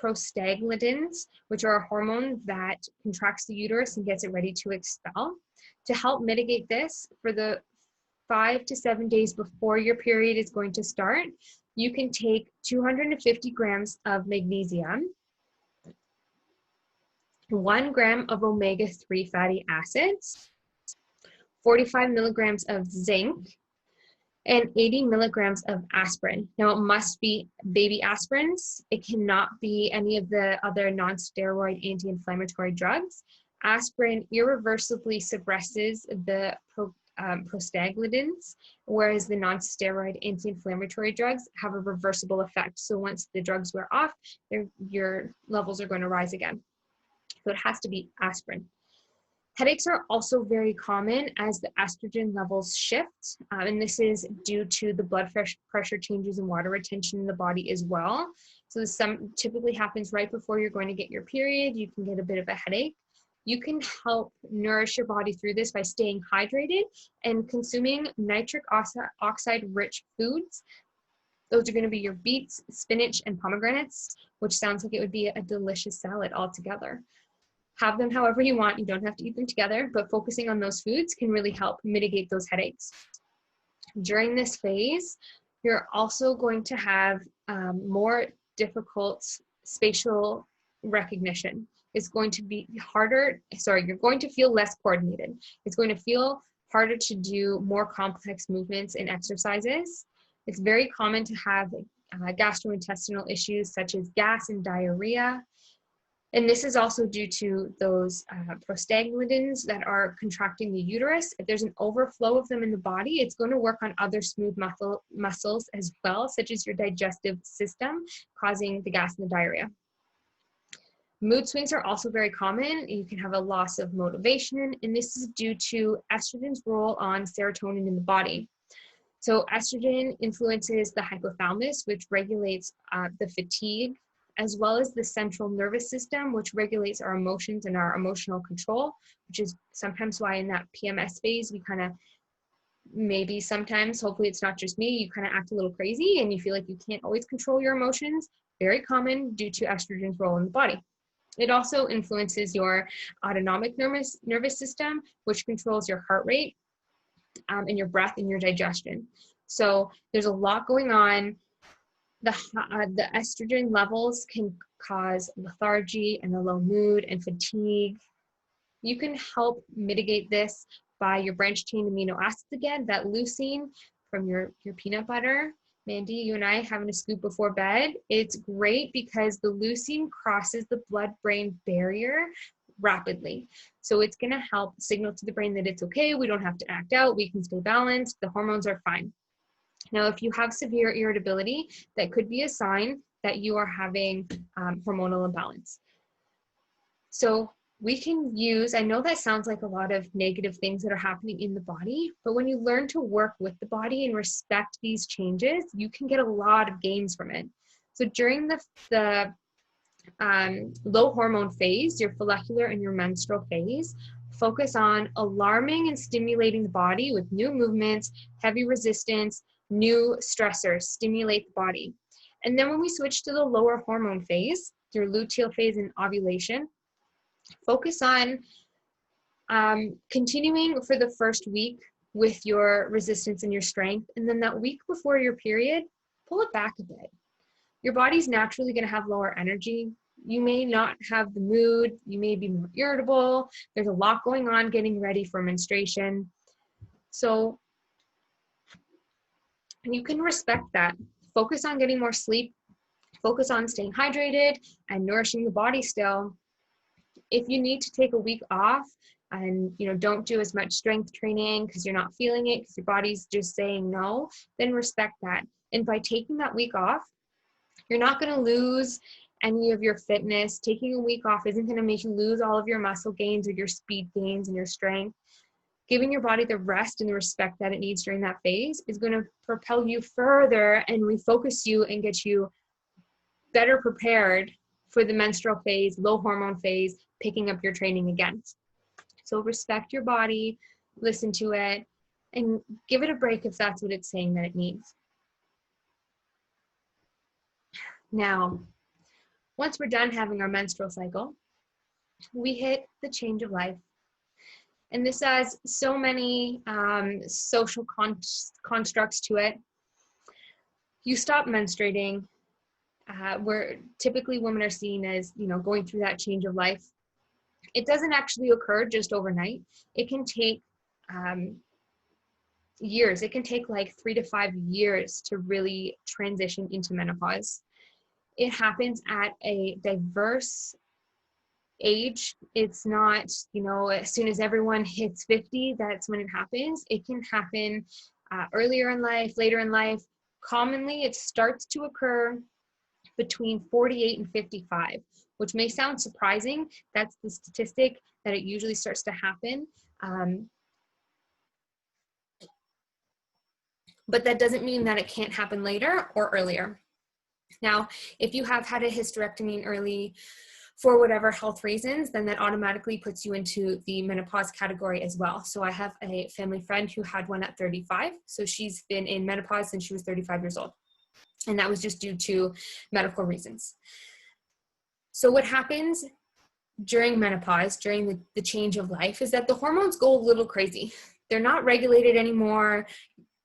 prostaglandins, which are a hormone that contracts the uterus and gets it ready to expel. To help mitigate this, for the 5 to 7 days before your period is going to start, you can take 250 grams of magnesium, 1 gram of omega-3 fatty acids, 45 milligrams of zinc, and 80 milligrams of aspirin. Now, it must be baby aspirins. It cannot be any of the other non-steroid anti-inflammatory drugs. Aspirin irreversibly suppresses the prostaglandins, whereas the non-steroid anti-inflammatory drugs have a reversible effect. So once the drugs wear off, your levels are going to rise again. So it has to be aspirin. Headaches are also very common as the estrogen levels shift, and this is due to the blood pressure changes and water retention in the body as well. So this typically happens right before you're going to get your period. You can get a bit of a headache. You can help nourish your body through this by staying hydrated and consuming nitric oxide-rich foods. Those are going to be your beets, spinach, and pomegranates, which sounds like it would be a delicious salad altogether. Have them however you want. You don't have to eat them together, but focusing on those foods can really help mitigate those headaches. During this phase, you're also going to have more difficult spatial recognition. It's going to be harder, you're going to feel less coordinated. It's going to feel harder to do more complex movements and exercises. It's very common to have gastrointestinal issues such as gas and diarrhea. And this is also due to those prostaglandins that are contracting the uterus. If there's an overflow of them in the body, it's going to work on other smooth muscles as well, such as your digestive system, causing the gas and the diarrhea. Mood swings are also very common. You can have a loss of motivation, and this is due to estrogen's role on serotonin in the body. So estrogen influences the hypothalamus, which regulates the fatigue, as well as the central nervous system, which regulates our emotions and our emotional control, which is sometimes why in that PMS phase, we kind of maybe sometimes, hopefully it's not just me, you kind of act a little crazy and you feel like you can't always control your emotions. Very common due to estrogen's role in the body. It also influences your autonomic nervous system, which controls your heart rate and your breath and your digestion. So there's a lot going on. The estrogen levels can cause lethargy and a low mood and fatigue. You can help mitigate this by your branched chain amino acids again, that leucine from your peanut butter. Mandy, you and I having a scoop before bed. It's great because the leucine crosses the blood-brain barrier rapidly. So it's going to help signal to the brain that it's okay. We don't have to act out. We can stay balanced. The hormones are fine. Now, if you have severe irritability, that could be a sign that you are having hormonal imbalance. So we can use, I know that sounds like a lot of negative things that are happening in the body, but when you learn to work with the body and respect these changes, you can get a lot of gains from it. So during the low hormone phase, your follicular and your menstrual phase, focus on alarming and stimulating the body with new movements, heavy resistance, new stressors, stimulate the body. And then when we switch to the lower hormone phase, your luteal phase and ovulation, focus on continuing for the first week with your resistance and your strength. And then that week before your period, pull it back a bit. Your body's naturally going to have lower energy. You may not have the mood. You may be more irritable. There's a lot going on getting ready for menstruation. So you can respect that. Focus on getting more sleep. Focus on staying hydrated and nourishing the body still. If you need to take a week off and don't do as much strength training because you're not feeling it, because your body's just saying no, then respect that. And by taking that week off, you're not going to lose any of your fitness. Taking a week off isn't going to make you lose all of your muscle gains or your speed gains and your strength. Giving your body the rest and the respect that it needs during that phase is going to propel you further and refocus you and get you better prepared for the menstrual phase, low hormone phase, picking up your training again. So respect your body, listen to it, and give it a break if that's what it's saying that it needs. Now, once we're done having our menstrual cycle, we hit the change of life. And this has so many social constructs to it. You stop menstruating, where typically women are seen as, going through that change of life. It doesn't actually occur just overnight. It can take years. It can take like 3 to 5 years to really transition into menopause. It happens at a diverse age. It's not, as soon as everyone hits 50, that's when it happens. It can happen earlier in life, later in life. Commonly, it starts to occur between 48 and 55, which may sound surprising. That's the statistic that it usually starts to happen. But that doesn't mean that it can't happen later or earlier. Now, if you have had a hysterectomy early for whatever health reasons, then that automatically puts you into the menopause category as well. So I have a family friend who had one at 35. So she's been in menopause since she was 35 years old. And that was just due to medical reasons. So what happens during menopause, during the change of life, is that the hormones go a little crazy. They're not regulated anymore.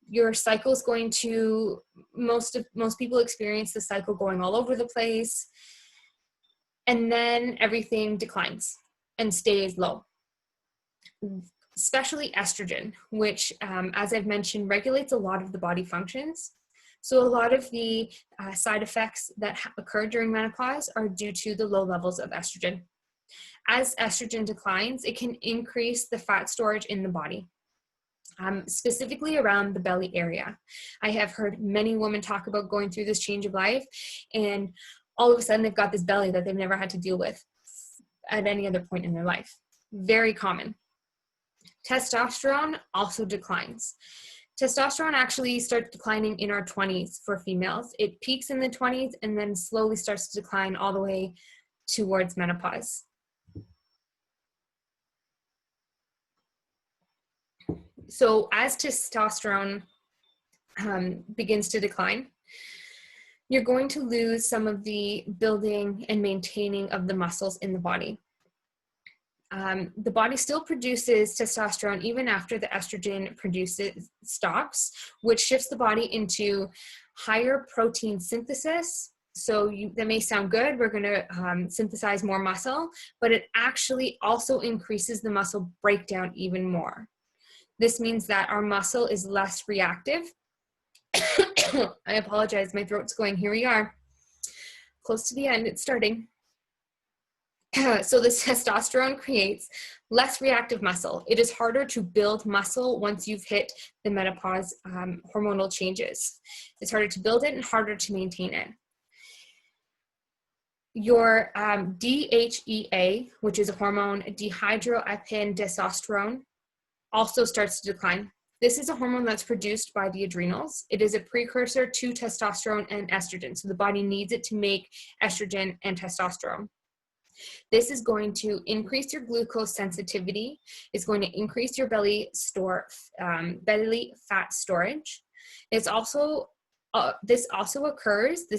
Your cycle is going to, most people experience the cycle going all over the place, and then everything declines and stays low. Especially estrogen, which, as I've mentioned, regulates a lot of the body functions. So a lot of the side effects that occur during menopause are due to the low levels of estrogen. As estrogen declines, it can increase the fat storage in the body, specifically around the belly area. I have heard many women talk about going through this change of life, and all of a sudden they've got this belly that they've never had to deal with at any other point in their life. Very common. Testosterone also declines. Testosterone actually starts declining in our 20s for females. It peaks in the 20s and then slowly starts to decline all the way towards menopause. So as testosterone begins to decline, you're going to lose some of the building and maintaining of the muscles in the body. The body still produces testosterone even after the estrogen stops, which shifts the body into higher protein synthesis. So that may sound good, we're going to synthesize more muscle, but it actually also increases the muscle breakdown even more. This means that our muscle is less reactive. I apologize, my throat's going. Here we are. Close to the end, it's starting. So the testosterone creates less reactive muscle. It is harder to build muscle once you've hit the menopause hormonal changes. It's harder to build it and harder to maintain it. Your DHEA, which is a hormone, dehydroepiandrosterone, also starts to decline. This is a hormone that's produced by the adrenals. It is a precursor to testosterone and estrogen. So the body needs it to make estrogen and testosterone. This is going to increase your glucose sensitivity. It's going to increase your belly fat storage. It's also this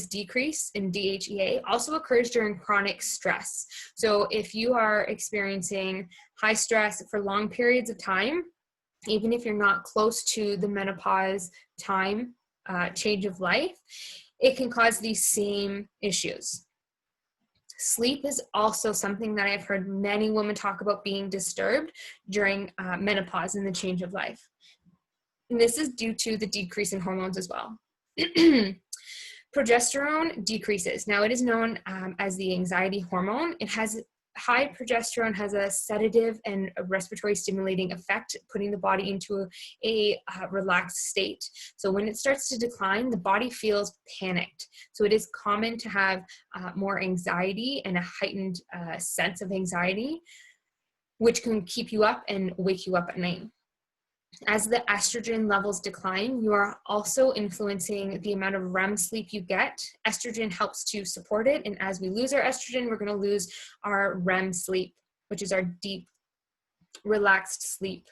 decrease in DHEA also occurs during chronic stress. So if you are experiencing high stress for long periods of time, even if you're not close to the menopause time change of life, it can cause these same issues. Sleep is also something that I've heard many women talk about being disturbed during menopause and the change of life. And this is due to the decrease in hormones as well. Progesterone decreases. Now it is known as the anxiety hormone. High progesterone has a sedative and a respiratory stimulating effect, putting the body into a relaxed state. So when it starts to decline, the body feels panicked. So it is common to have more anxiety and a heightened sense of anxiety, which can keep you up and wake you up at night. As the estrogen levels decline, you are also influencing the amount of REM sleep you get. Estrogen helps to support it, and as we lose our estrogen, we're going to lose our REM sleep, which is our deep, relaxed sleep.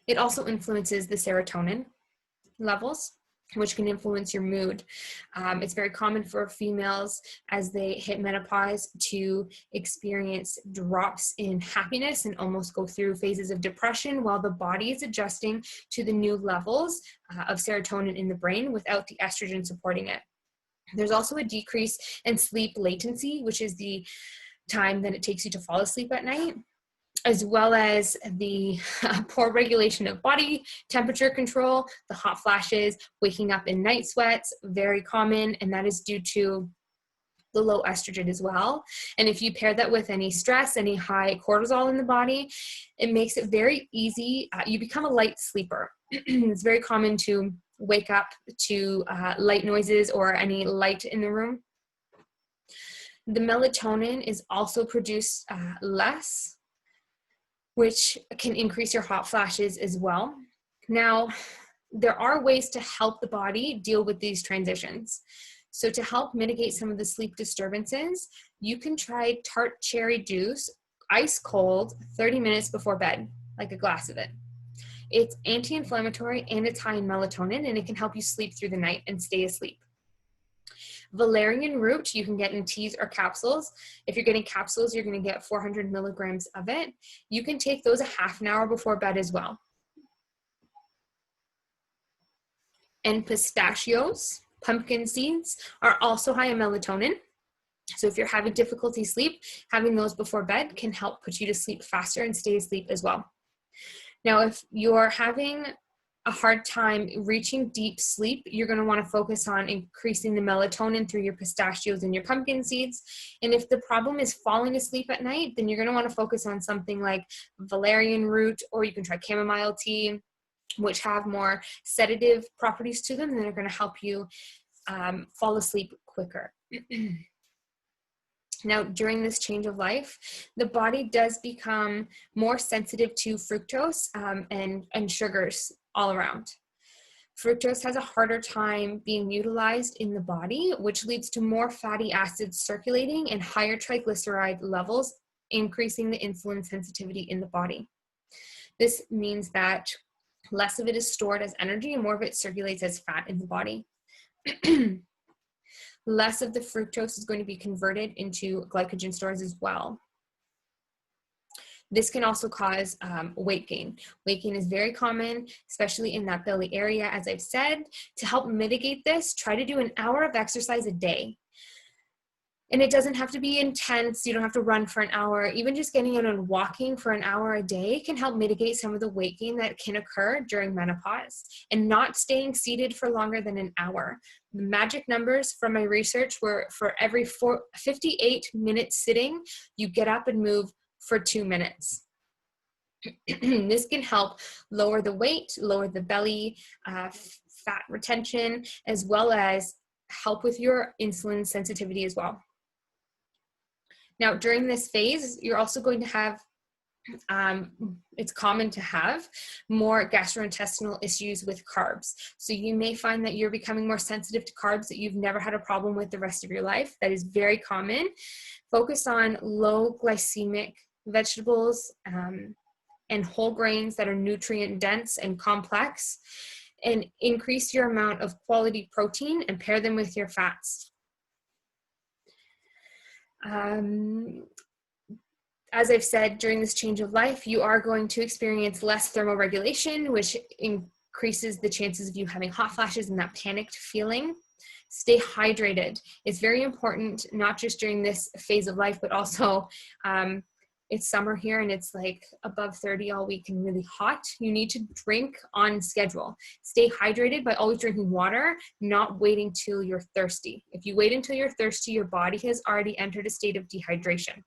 It also influences the serotonin levels, which can influence your mood. It's very common for females as they hit menopause to experience drops in happiness and almost go through phases of depression while the body is adjusting to the new levels of serotonin in the brain without the estrogen supporting it. There's also a decrease in sleep latency, which is the time that it takes you to fall asleep at night, as well as the poor regulation of body temperature control, the hot flashes, waking up in night sweats, very common, and that is due to the low estrogen as well. And if you pair that with any stress, any high cortisol in the body, it makes it very easy. You become a light sleeper. It's very common to wake up to light noises or any light in the room. The melatonin is also produced less, which can increase your hot flashes as well. Now, there are ways to help the body deal with these transitions. So to help mitigate some of the sleep disturbances, you can try tart cherry juice, ice cold, 30 minutes before bed, like a glass of it. It's anti-inflammatory and it's high in melatonin, and it can help you sleep through the night and stay asleep. Valerian root you can get in teas or capsules. If you're getting capsules, you're going to get 400 milligrams of it. You can take those a half an hour before bed as well. And pistachios, pumpkin seeds, are also high in melatonin. So if you're having difficulty sleep, having those before bed can help put you to sleep faster and stay asleep as well. Now, if you're having a hard time reaching deep sleep, you're going to want to focus on increasing the melatonin through your pistachios and your pumpkin seeds. And if the problem is falling asleep at night, then you're going to want to focus on something like valerian root, or you can try chamomile tea, which have more sedative properties to them that are going to help you fall asleep quicker. Now, during this change of life, the body does become more sensitive to fructose and sugars all around. Fructose has a harder time being utilized in the body, which leads to more fatty acids circulating and higher triglyceride levels, increasing the insulin sensitivity in the body. This means that less of it is stored as energy and more of it circulates as fat in the body. Less of the fructose is going to be converted into glycogen stores as well. This can also cause weight gain. Weight gain is very common, especially in that belly area. As I've said, to help mitigate this, try to do an hour of exercise a day. And it doesn't have to be intense. You don't have to run for an hour. Even just getting out and walking for an hour a day can help mitigate some of the weight gain that can occur during menopause. And not staying seated for longer than an hour. The magic numbers from my research were for every 58 minutes sitting, you get up and move for 2 minutes. This can help lower the weight, lower the belly fat retention, as well as help with your insulin sensitivity as well. Now, during this phase, you're also going to have, it's common to have more gastrointestinal issues with carbs. So you may find that you're becoming more sensitive to carbs that you've never had a problem with the rest of your life. That is very common. Focus on low glycemic vegetables and whole grains that are nutrient dense and complex, and increase your amount of quality protein and pair them with your fats. As I've said, during this change of life, you are going to experience less thermoregulation, which increases the chances of you having hot flashes and that panicked feeling. Stay hydrated. It's very important, not just during this phase of life, but also it's summer here and it's like above 30 all week and really hot. You need to drink on schedule. Stay hydrated by always drinking water, not waiting till you're thirsty. If you wait until you're thirsty, your body has already entered a state of dehydration.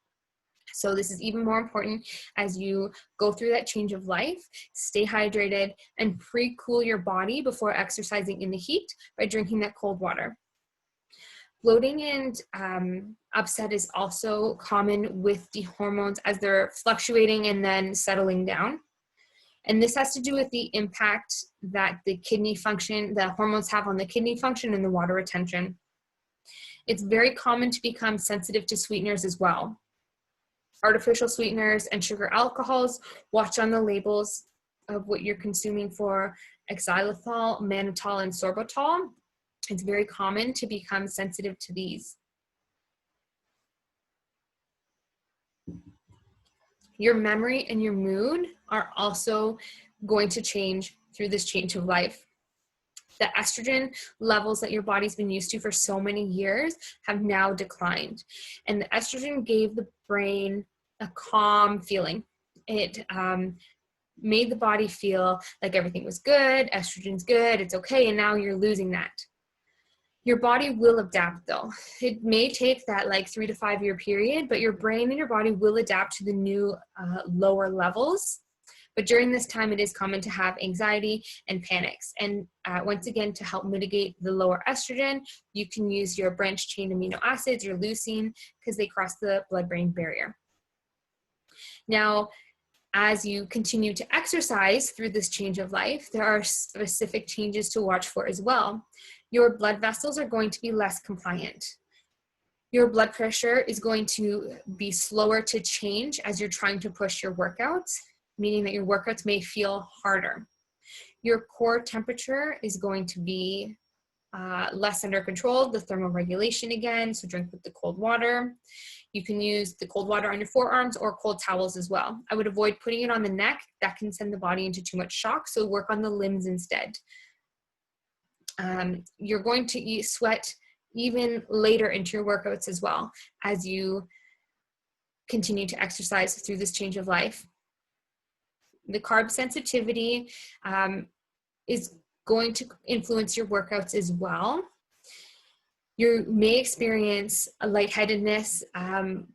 So this is even more important as you go through that change of life. Stay hydrated and pre-cool your body before exercising in the heat by drinking that cold water. Bloating and upset is also common with the hormones as they're fluctuating and then settling down. And this has to do with the impact that the kidney function, the hormones have on the kidney function and the water retention. It's very common to become sensitive to sweeteners as well. Artificial sweeteners and sugar alcohols, watch on the labels of what you're consuming for xylitol, mannitol, and sorbitol. It's very common to become sensitive to these. Your memory and your mood are also going to change through this change of life. The estrogen levels that your body's been used to for so many years have now declined. And the estrogen gave the brain a calm feeling. It made the body feel like everything was good, estrogen's good, it's okay, and now you're losing that. Your body will adapt though. It may take that like 3 to 5 year period, but your brain and your body will adapt to the new lower levels. But during this time, it is common to have anxiety and panics. And once again, to help mitigate the lower estrogen, you can use your branched chain amino acids, your leucine, because they cross the blood-brain barrier. Now, as you continue to exercise through this change of life, there are specific changes to watch for as well. Your blood vessels are going to be less compliant. Your blood pressure is going to be slower to change as you're trying to push your workouts, meaning that your workouts may feel harder. Your core temperature is going to be less under control, the thermal regulation again, so drink with the cold water. You can use the cold water on your forearms or cold towels as well. I would avoid putting it on the neck. That can send the body into too much shock, so work on the limbs instead. You're going to sweat even later into your workouts as well as you continue to exercise through this change of life. The carb sensitivity is going to influence your workouts as well. You may experience a lightheadedness,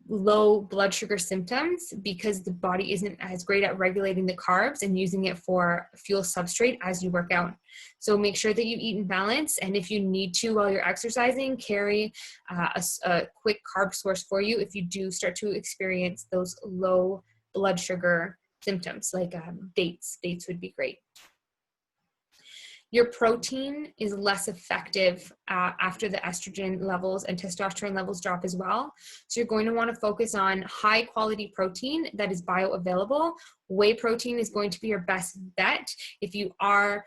low blood sugar symptoms because the body isn't as great at regulating the carbs and using it for fuel substrate as you work out. So make sure that you eat in balance, and if you need to while you're exercising, carry a quick carb source for you if you do start to experience those low blood sugar symptoms, like dates. Dates would be great. Your protein is less effective after the estrogen levels and testosterone levels drop as well. So you're going to want to focus on high quality protein that is bioavailable. Whey protein is going to be your best bet. If you are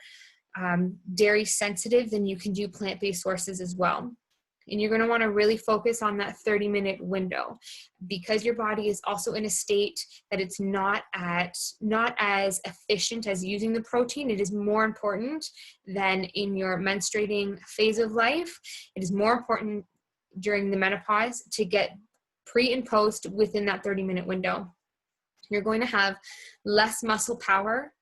dairy sensitive, then you can do plant-based sources as well. And you're going to want to really focus on that 30-minute window because your body is also in a state that it's not as efficient as using the protein. It is more important than in your menstruating phase of life. It is more important during the menopause to get pre and post within that 30-minute window. You're going to have less muscle power.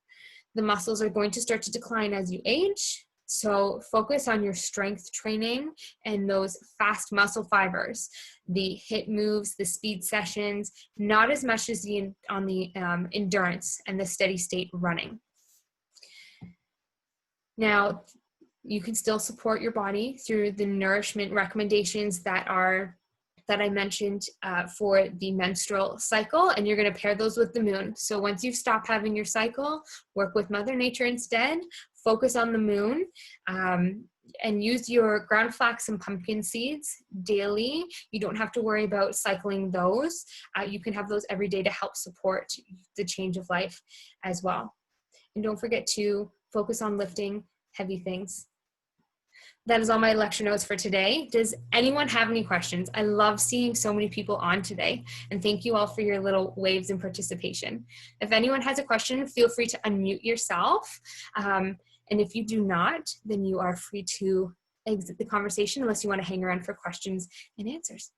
The muscles are going to start to decline as you age. So focus on your strength training and those fast muscle fibers, the HIIT moves, the speed sessions, not as much as on the endurance and the steady state running. Now, you can still support your body through the nourishment recommendations that I mentioned for the menstrual cycle, and you're going to pair those with the moon. So once you stop having your cycle, work with Mother Nature instead, focus on the moon, and use your ground flax and pumpkin seeds daily. You don't have to worry about cycling those. You can have those every day to help support the change of life as well. And don't forget to focus on lifting heavy things. That is all my lecture notes for today. Does anyone have any questions? I love seeing so many people on today, and thank you all for your little waves and participation. If anyone has a question, feel free to unmute yourself. And if you do not, then you are free to exit the conversation unless you want to hang around for questions and answers.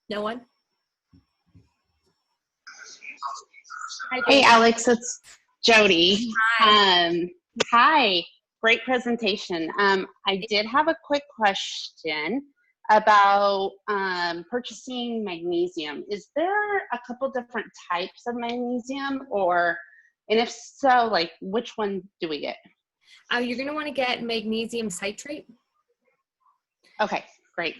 No one?
Hey, Alex, it's Jody.
Hi.
Hi, great presentation. I did have a quick question about purchasing magnesium. Is there a couple different types of magnesium, and if so, like which one do we get?
You're going to want to get magnesium citrate.
Okay, great.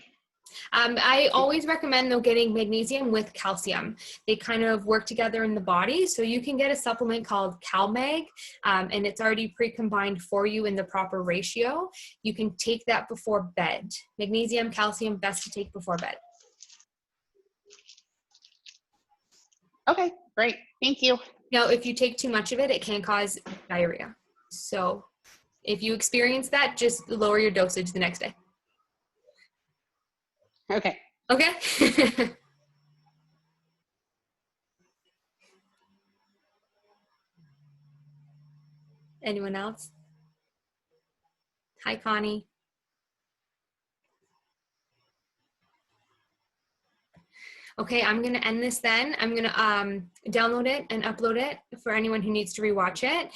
I always recommend though getting magnesium with calcium. They kind of work together in the body. So you can get a supplement called CalMag, and it's already pre-combined for you in the proper ratio. You can take that before bed. Magnesium, calcium, best to take before bed.
Okay, great. Thank you.
Now, if you take too much of it, it can cause diarrhea. So if you experience that, just lower your dosage the next day.
Okay.
Okay. Anyone else? Hi, Connie. Okay, I'm going to end this then. I'm going to download it and upload it for anyone who needs to rewatch it.